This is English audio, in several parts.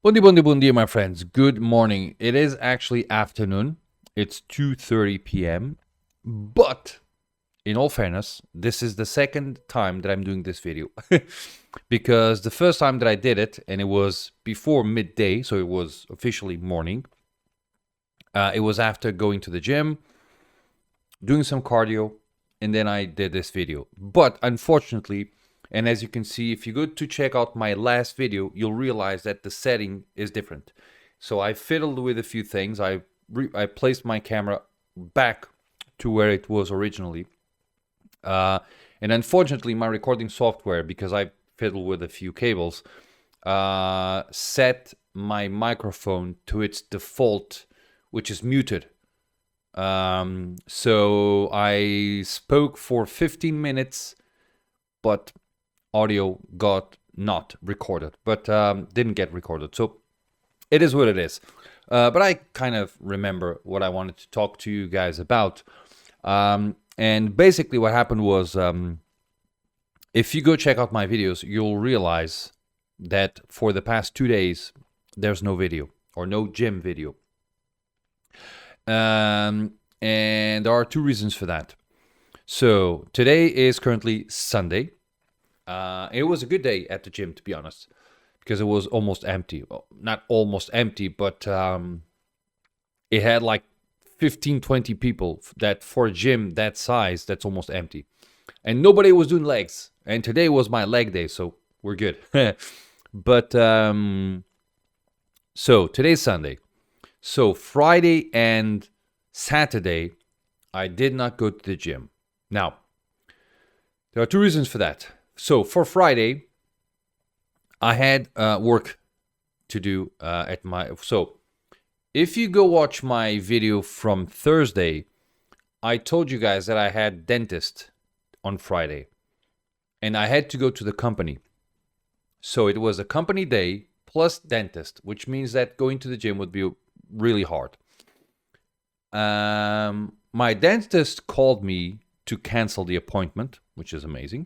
Bundi, my friends. Good morning. It is actually afternoon. It's 2:30 p.m. But in all fairness, this is the second time that I'm doing this video. Because the first time that I did it, and it was before midday, so it was officially morning. It was after going to the gym, doing some cardio, and then I did this video. But unfortunately, and as you can see, if you go to check out my last video, you'll realize that the setting is different. So I fiddled with a few things. I placed my camera back to where it was originally. And unfortunately, my recording software, because I fiddled with a few cables, set my microphone to its default, which is muted. So I spoke for 15 minutes, but audio got not recorded, but didn't get recorded. So it is what it is. But I kind of remember what I wanted to talk to you guys about. And basically what happened was, if you go check out my videos, you'll realize that for the past 2 days, there's no video or no gym video. And there are two reasons for that. So today is currently Sunday. It was a good day at the gym, to be honest, because it was almost empty. Well, not almost empty, but it had like 15, 20 people that for a gym that size, that's almost empty. And nobody was doing legs. And today was my leg day, so we're good. But so today's Sunday. So Friday and Saturday, I did not go to the gym. Now, there are two reasons for that. So for Friday, I had work to do at my... So if you go watch my video from Thursday, I told you guys that I had dentist on Friday. And I had to go to the company. So it was a company day plus dentist, which means that going to the gym would be really hard. My dentist called me to cancel the appointment, which is amazing.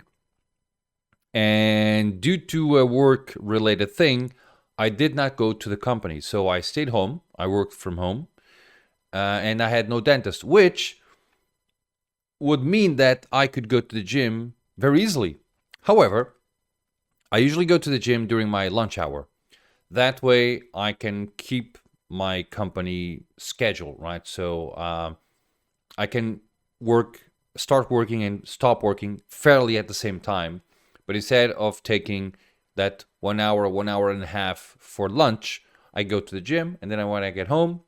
And due to a work-related thing, I did not go to the company. So I stayed home. I worked from home. And I had no dentist, which would mean that I could go to the gym very easily. However, I usually go to the gym during my lunch hour. That way I can keep my company schedule, right? So I can start working and stop working fairly at the same time. But instead of taking that 1 hour, 1 and a half for lunch, I go to the gym, and then when I get home,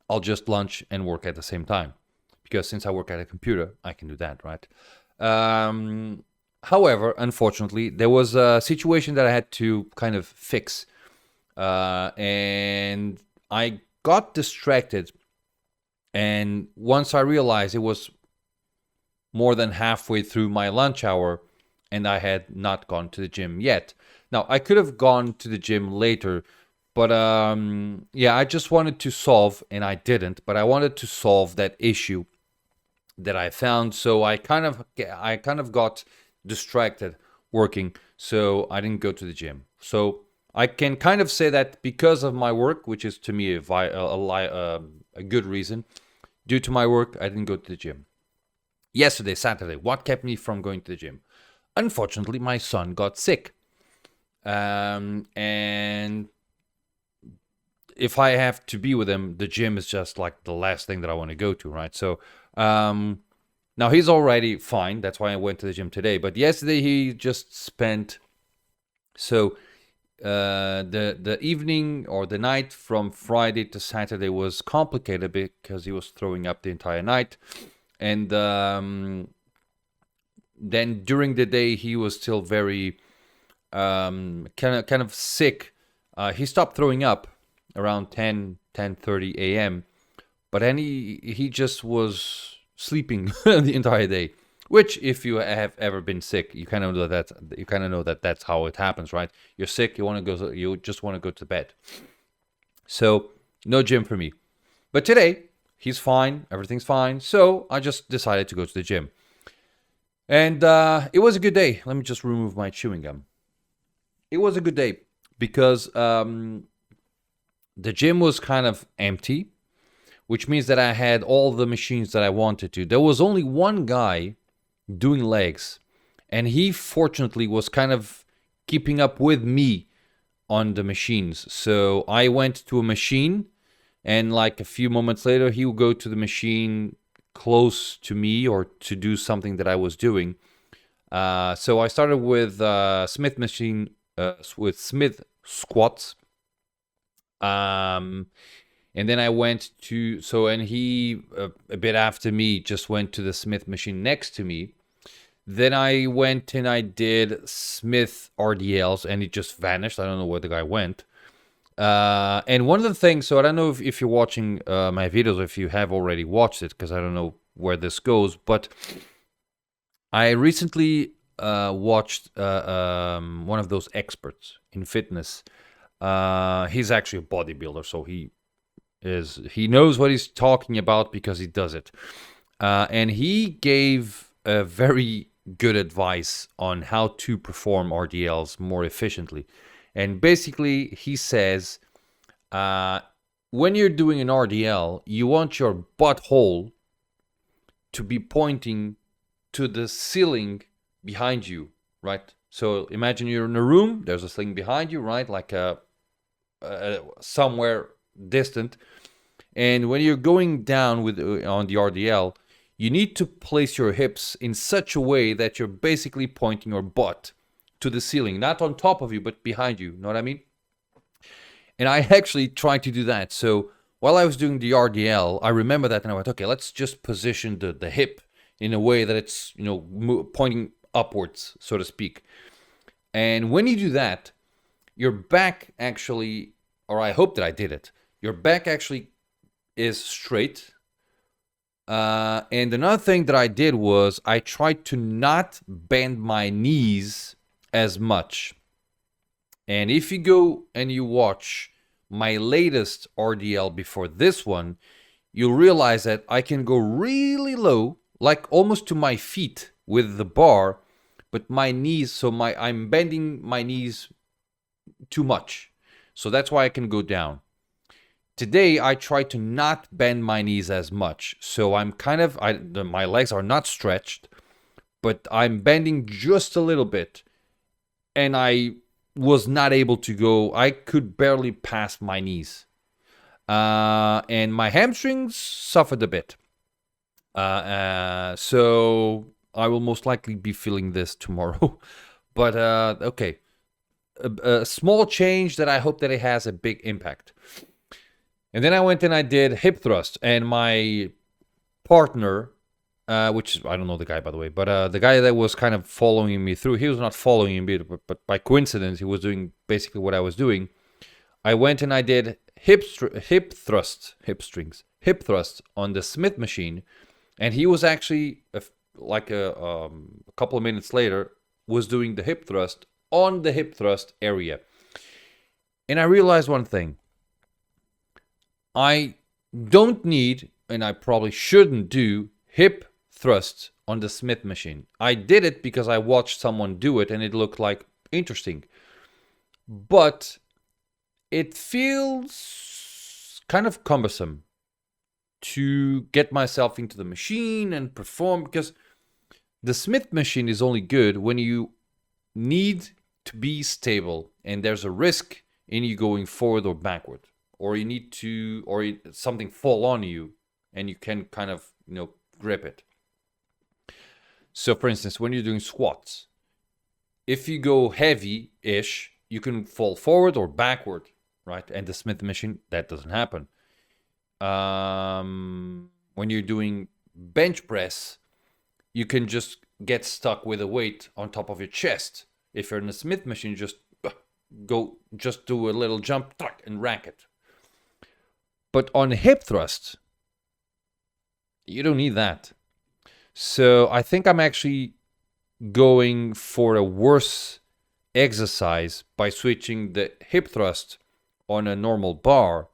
I'll just lunch and work at the same time. Because since I work at a computer, I can do that, right? However, unfortunately, there was a situation that I had to kind of fix. And I got distracted. And once I realized it was more than halfway through my lunch hour, and I had not gone to the gym yet. Now, I could have gone to the gym later, but yeah, I just wanted to solve, and I didn't, but I wanted to solve that issue that I found. So I kind of got distracted working, so I didn't go to the gym. So I can kind of say that because of my work, which is to me a good reason, due to my work, I didn't go to the gym. Yesterday, Saturday, what kept me from going to the gym? Unfortunately, my son got sick. And if I have to be with him, the gym is just like the last thing that I want to go to, right? So now he's already fine. That's why I went to the gym today. But yesterday he just spent... So the evening or the night from Friday to Saturday was complicated because he was throwing up the entire night. And then during the day, he was still very kind of sick. He stopped throwing up around 10:30 a.m. But then he just was sleeping the entire day. Which, if you have ever been sick, you kind of know that that's how it happens, right? You're sick, you just want to go to bed. So no gym for me. But today he's fine, everything's fine. So I just decided to go to the gym. And it was a good day. Let me just remove my chewing gum. It was a good day because the gym was kind of empty, which means that I had all the machines that I wanted to. There was only one guy doing legs, and he fortunately was kind of keeping up with me on the machines. So I went to a machine, and like a few moments later, he would go to the machine close to me or to do something that I was doing. So I started with Smith machine, with Smith squats. And then I went to, and he, a bit after me, just went to the Smith machine next to me. Then I went and I did Smith RDLs, and he just vanished. I don't know where the guy went. And one of the things, so I don't know if you're watching my videos or if you have already watched it, because I don't know where this goes, but I recently watched one of those experts in fitness. He's actually a bodybuilder, so he knows what he's talking about because he does it. And he gave a very good advice on how to perform RDLs more efficiently. And basically, he says, when you're doing an RDL, you want your butthole to be pointing to the ceiling behind you, right? So imagine you're in a room, there's a thing behind you, right? Like somewhere distant. And when you're going down with on the RDL, you need to place your hips in such a way that you're basically pointing your butt to the ceiling, not on top of you, but behind you. Know what I mean? And I actually tried to do that. So while I was doing the RDL, I remember that, and I went, okay, let's just position the hip in a way that it's, pointing upwards, so to speak. And when you do that, your back actually, or I hope that I did it, your back actually is straight. And another thing that I did was I tried to not bend my knees as much. And if you go and you watch my latest RDL before this one, you'll realize that I can go really low, like almost to my feet with the bar, but my knees, I'm bending my knees too much. So that's why I can go down. Today, I try to not bend my knees as much. So I'm my legs are not stretched, but I'm bending just a little bit. And I was not able to go, I could barely pass my knees. And my hamstrings suffered a bit. So I will most likely be feeling this tomorrow. But okay. A small change that I hope that it has a big impact. And then I went and I did hip thrust, and my partner, which I don't know the guy, by the way, but the guy that was kind of following me through, he was not following me, but by coincidence, he was doing basically what I was doing. I went and I did hip thrust on the Smith machine, and he was actually a couple of minutes later was doing the hip thrust on the hip thrust area. And I realized one thing. I don't need, and I probably shouldn't do, hip thrusts on the Smith machine. I did it because I watched someone do it and it looked like interesting. But it feels kind of cumbersome to get myself into the machine and perform, because the Smith machine is only good when you need to be stable and there's a risk in you going forward or backward. Or you need to, or something fall on you and you can kind of, grip it. So for instance, when you're doing squats, if you go heavy-ish, you can fall forward or backward, right? And the Smith machine, that doesn't happen. When you're doing bench press, you can just get stuck with a weight on top of your chest. If you're in the Smith machine, just do a little jump and rack it. But on hip thrust, you don't need that. So I think I'm actually going for a worse exercise by switching the hip thrust on a normal bar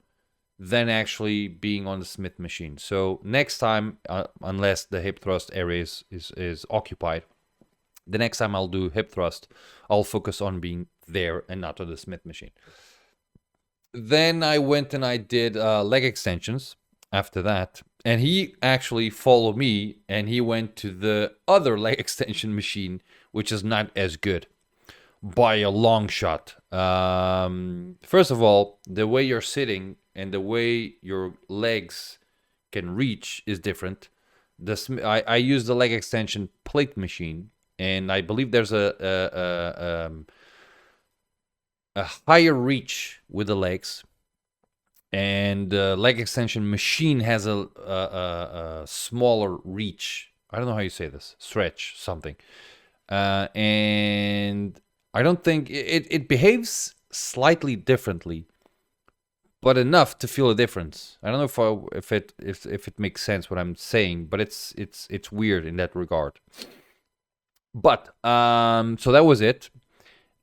than actually being on the Smith machine. So next time, unless the hip thrust area is occupied, The next time I'll do hip thrust, I'll focus on being there and not on the Smith machine. Then I went and I did leg extensions after that. And he actually followed me and he went to the other leg extension machine, which is not as good by a long shot. First of all, the way you're sitting and the way your legs can reach is different. I use the leg extension plate machine, and I believe there's a higher reach with the legs, and the leg extension machine has a smaller reach. I don't know how you say this, stretch something, and I don't think it behaves slightly differently, but enough to feel a difference. I don't know if it makes sense what I'm saying, but it's weird in that regard. But so that was it.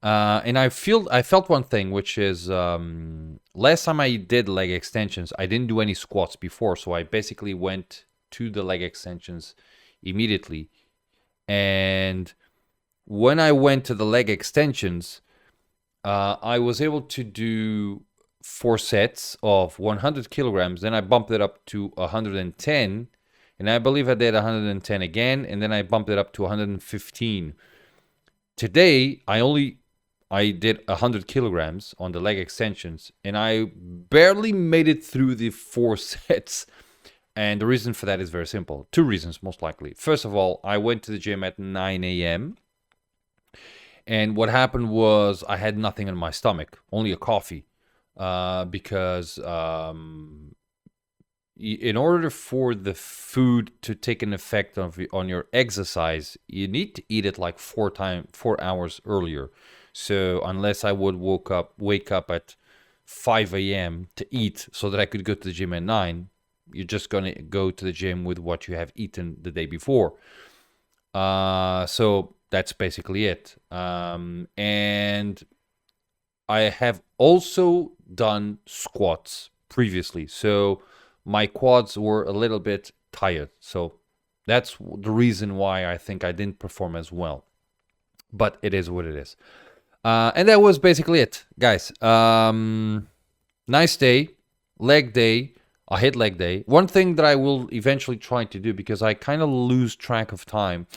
And I felt one thing, which is last time I did leg extensions, I didn't do any squats before, so I basically went to the leg extensions immediately. And when I went to the leg extensions, I was able to do 4 sets of 100 kilograms. Then I bumped it up to 110, and I believe I did 110 again, and then I bumped it up to 115. Today, I did 100 kilograms on the leg extensions, and I barely made it through the 4 sets. And the reason for that is very simple. 2 reasons, most likely. First of all, I went to the gym at 9 a.m. And what happened was I had nothing in my stomach, only a coffee. Because in order for the food to take an effect on your exercise, you need to eat it like 4 hours earlier. So unless I would wake up at 5 a.m. to eat so that I could go to the gym at 9, you're just going to go to the gym with what you have eaten the day before. So that's basically it. And I have also done squats previously. So my quads were a little bit tired. So that's the reason why I think I didn't perform as well. But it is what it is. And that was basically it, guys. Nice day, leg day. I hit leg day. One thing that I will eventually try to do, because I kind of lose track of time,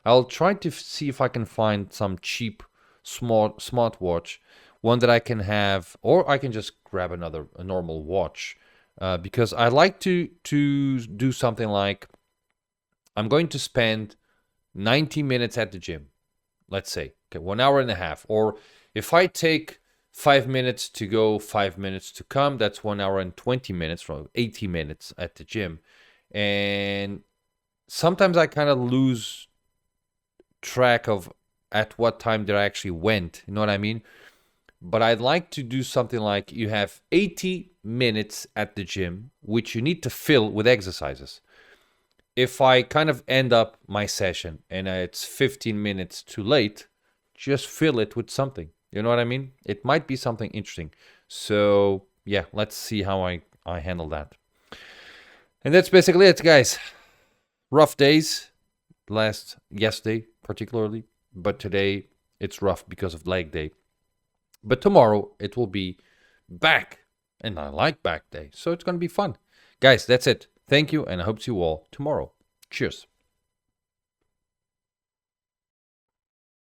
I'll try to see if I can find some cheap smartwatch, one that I can have, or I can just grab a normal watch, because I like to do something like, I'm going to spend 90 minutes at the gym, let's say, okay, 1 hour and a half. Or if I take 5 minutes to go, 5 minutes to come, that's 1 hour and 20 minutes, from 80 minutes at the gym. And sometimes I kind of lose track of at what time did I actually went, you know what I mean? But I'd like to do something like, you have 80 minutes at the gym, which you need to fill with exercises. If I kind of end up my session and it's 15 minutes too late, just fill it with something. You know what I mean? It might be something interesting. So yeah, let's see how I handle that. And that's basically it, guys. Rough days. Yesterday particularly, but today it's rough because of leg day. But tomorrow it will be back, and I like back day, so it's going to be fun. Guys, that's it. Thank you, and I hope to see you all tomorrow. Cheers.